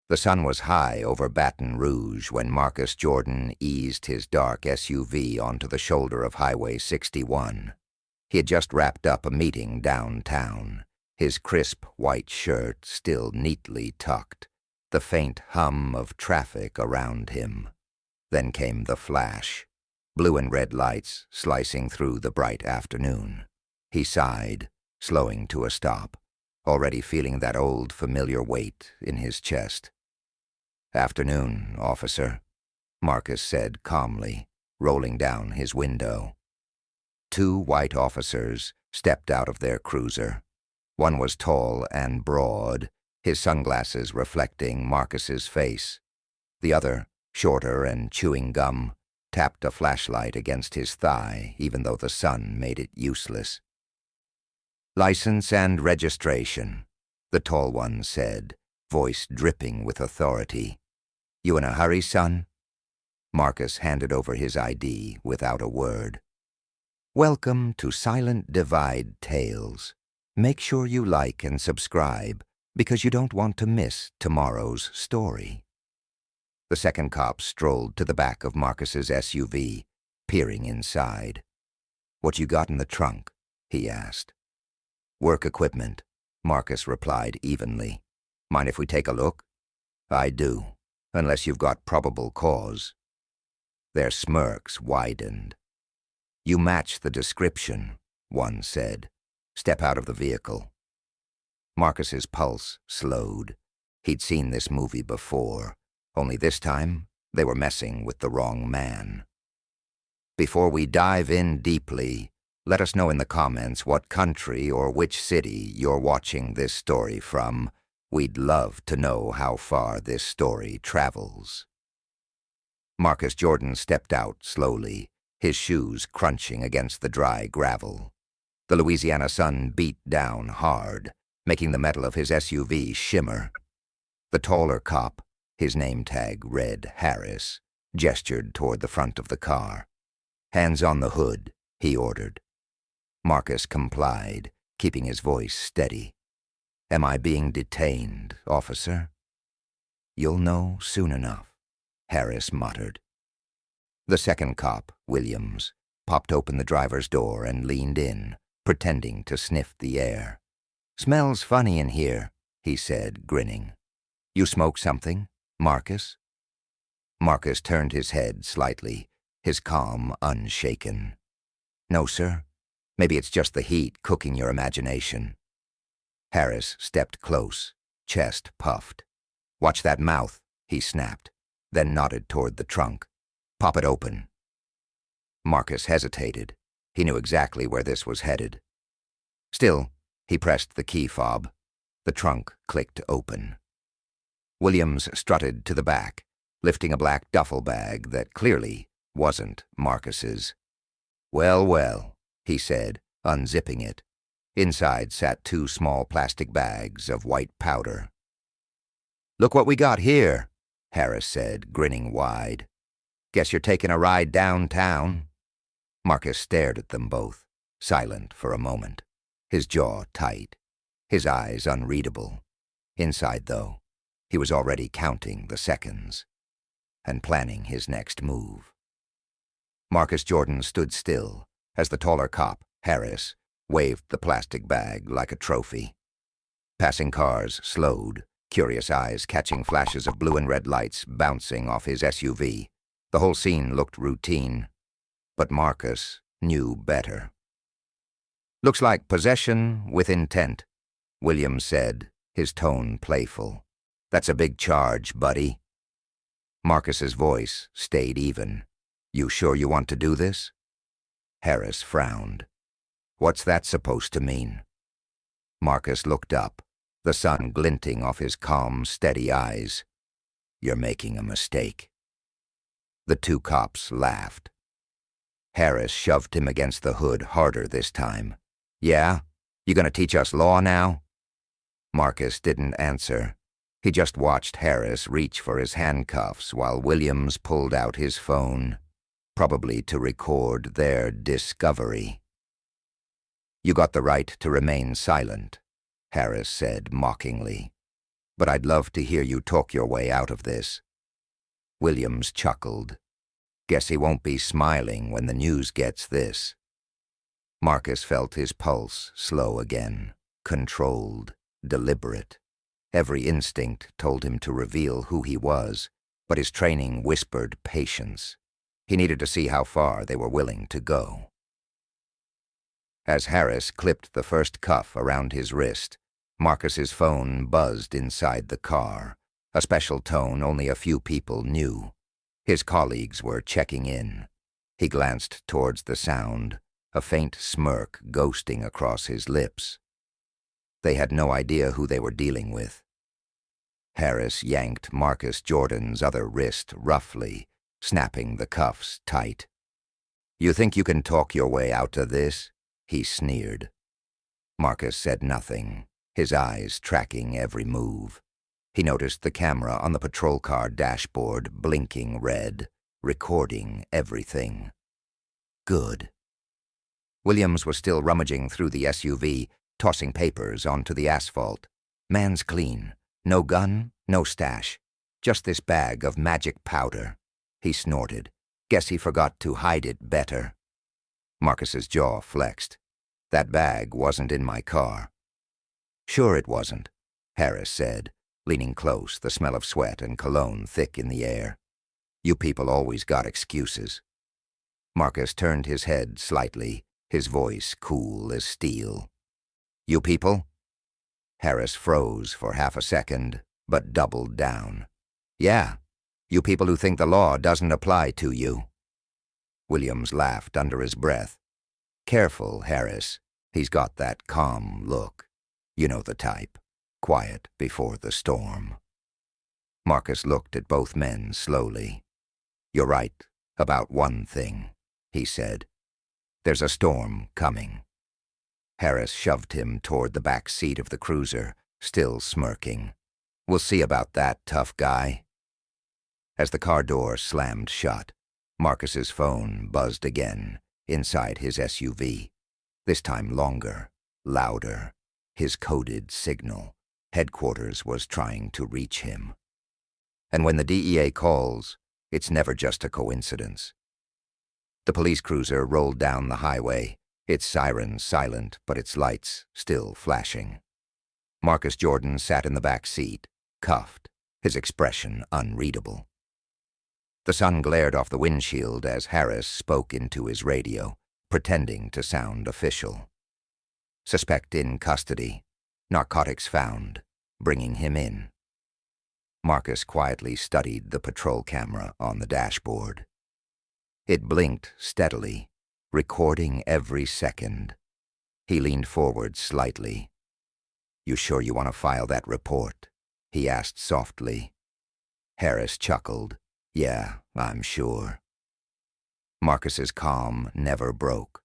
The sun was high over Baton Rouge when Marcus Jordan eased his dark SUV onto the shoulder of Highway 61. He had just wrapped up a meeting downtown, his crisp white shirt still neatly tucked, the faint hum of traffic around him. Then came the flash, blue and red lights slicing through the bright afternoon. He sighed, slowing to a stop, already feeling that old familiar weight in his chest. "Afternoon, officer," Marcus said calmly, rolling down his window. Two white officers stepped out of their cruiser. One was tall and broad, his sunglasses reflecting Marcus's face. The other, shorter and chewing gum, tapped a flashlight against his thigh even though the sun made it useless. "License and registration," the tall one said, voice dripping with authority. "You in a hurry, son?" Marcus handed over his ID without a word. "Welcome to Silent Divide Tales. Make sure you like and subscribe because you don't want to miss tomorrow's story." The second cop strolled to the back of Marcus's SUV, peering inside. "What you got in the trunk?" he asked. "Work equipment," Marcus replied evenly. "Mind if we take a look?" "I do, unless you've got probable cause." Their smirks widened. "You match the description," one said. "Step out of the vehicle." Marcus's pulse slowed. He'd seen this movie before, only this time they were messing with the wrong man. "Before we dive in deeply, let us know in the comments what country or which city you're watching this story from. We'd love to know how far this story travels." Marcus Jordan stepped out slowly, his shoes crunching against the dry gravel. The Louisiana sun beat down hard, making the metal of his SUV shimmer. The taller cop, his name tag read Harris, gestured toward the front of the car. "Hands on the hood," he ordered. Marcus complied, keeping his voice steady. "Am I being detained, officer?" "You'll know soon enough," Harris muttered. The second cop, Williams, popped open the driver's door and leaned in, pretending to sniff the air. "Smells funny in here," he said, grinning. "You smoke something, Marcus?" Marcus turned his head slightly, his calm unshaken. "No, sir. Maybe it's just the heat cooking your imagination." Harris stepped close, chest puffed. "Watch that mouth," he snapped, then nodded toward the trunk. "Pop it open." Marcus hesitated. He knew exactly where this was headed. Still, he pressed the key fob. The trunk clicked open. Williams strutted to the back, lifting a black duffel bag that clearly wasn't Marcus's. "Well, well," he said, unzipping it. Inside sat two small plastic bags of white powder. "Look what we got here," Harris said, grinning wide. "Guess you're taking a ride downtown." Marcus stared at them both, silent for a moment, his jaw tight, his eyes unreadable. Inside, though, he was already counting the seconds and planning his next move. Marcus Jordan stood still as the taller cop, Harris, waved the plastic bag like a trophy. Passing cars slowed, curious eyes catching flashes of blue and red lights bouncing off his SUV. The whole scene looked routine, but Marcus knew better. "Looks like possession with intent," Williams said, his tone playful. "That's a big charge, buddy." Marcus's voice stayed even. "You sure you want to do this?" Harris frowned. "What's that supposed to mean?" Marcus looked up, the sun glinting off his calm, steady eyes. "You're making a mistake." The two cops laughed. Harris shoved him against the hood harder this time. "Yeah? You gonna teach us law now?" Marcus didn't answer. He just watched Harris reach for his handcuffs while Williams pulled out his phone, probably to record their discovery. "You got the right to remain silent," Harris said mockingly. but I'd love to hear you talk your way out of this." Williams chuckled. "Guess he won't be smiling when the news gets this." Marcus felt his pulse slow again, controlled, deliberate. Every instinct told him to reveal who he was, but his training whispered patience. He needed to see how far they were willing to go. As Harris clipped the first cuff around his wrist, Marcus's phone buzzed inside the car, a special tone only a few people knew. His colleagues were checking in. He glanced towards the sound, a faint smirk ghosting across his lips. They had no idea who they were dealing with. Harris yanked Marcus Jordan's other wrist roughly, snapping the cuffs tight. "You think you can talk your way out of this?" he sneered. Marcus said nothing, his eyes tracking every move. He noticed the camera on the patrol car dashboard blinking red, recording everything. Good. Williams was still rummaging through the SUV, tossing papers onto the asphalt. "Man's clean. No gun, no stash. Just this bag of magic powder." He snorted. "Guess he forgot to hide it better." Marcus's jaw flexed. "That bag wasn't in my car." "Sure it wasn't," Harris said, leaning close, the smell of sweat and cologne thick in the air. "You people always got excuses." Marcus turned his head slightly, his voice cool as steel. "You people?" Harris froze for half a second, but doubled down. "Yeah, you people who think the law doesn't apply to you." Williams laughed under his breath. "Careful, Harris. He's got that calm look. You know the type. Quiet before the storm." Marcus looked at both men slowly. "You're right about one thing," he said. "There's a storm coming." Harris shoved him toward the back seat of the cruiser, still smirking. "We'll see about that, tough guy." As the car door slammed shut, Marcus's phone buzzed again, inside his SUV. This time longer, louder, his coded signal. Headquarters was trying to reach him. And when the DEA calls, it's never just a coincidence. The police cruiser rolled down the highway, its sirens silent but its lights still flashing. Marcus Jordan sat in the back seat, cuffed, his expression unreadable. The sun glared off the windshield as Harris spoke into his radio, pretending to sound official. "Suspect in custody. Narcotics found. Bringing him in." Marcus quietly studied the patrol camera on the dashboard. It blinked steadily, recording every second. He leaned forward slightly. "You sure you want to file that report?" he asked softly. Harris chuckled. "Yeah, I'm sure." Marcus's calm never broke.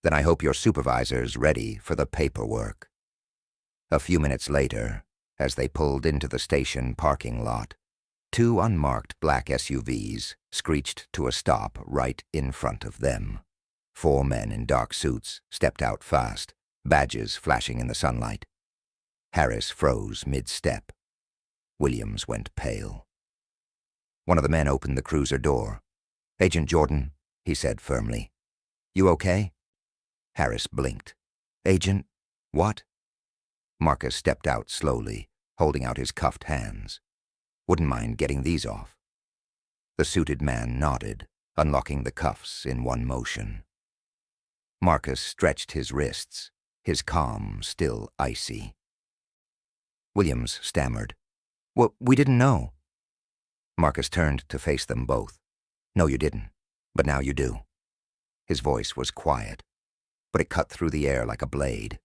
"Then I hope your supervisor's ready for the paperwork." A few minutes later, as they pulled into the station parking lot, two unmarked black SUVs screeched to a stop right in front of them. 4 men in dark suits stepped out fast, badges flashing in the sunlight. Harris froze mid-step. Williams went pale. One of the men opened the cruiser door. "Agent Jordan," he said firmly. "You okay?" Harris blinked. "Agent, what?" Marcus stepped out slowly, holding out his cuffed hands. "Wouldn't mind getting these off." The suited man nodded, unlocking the cuffs in one motion. Marcus stretched his wrists, his calm still icy. Williams stammered. We didn't know." Marcus turned to face them both. "No, you didn't, but now you do." His voice was quiet, but it cut through the air like a blade.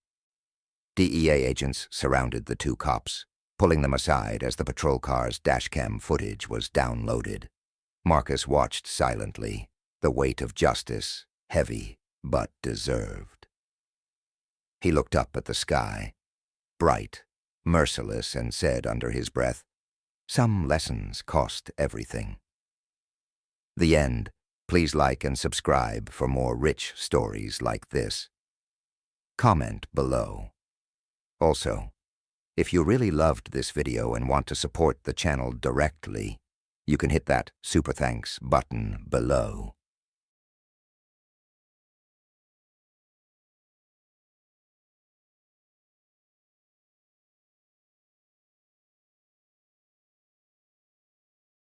DEA agents surrounded the two cops, pulling them aside as the patrol car's dashcam footage was downloaded. Marcus watched silently, the weight of justice, heavy but deserved. He looked up at the sky, bright, merciless, and said under his breath, "Some lessons cost everything." The end. Please like and subscribe for more rich stories like this. Comment below. Also, If you really loved this video and want to support the channel directly, you can hit that super thanks button below.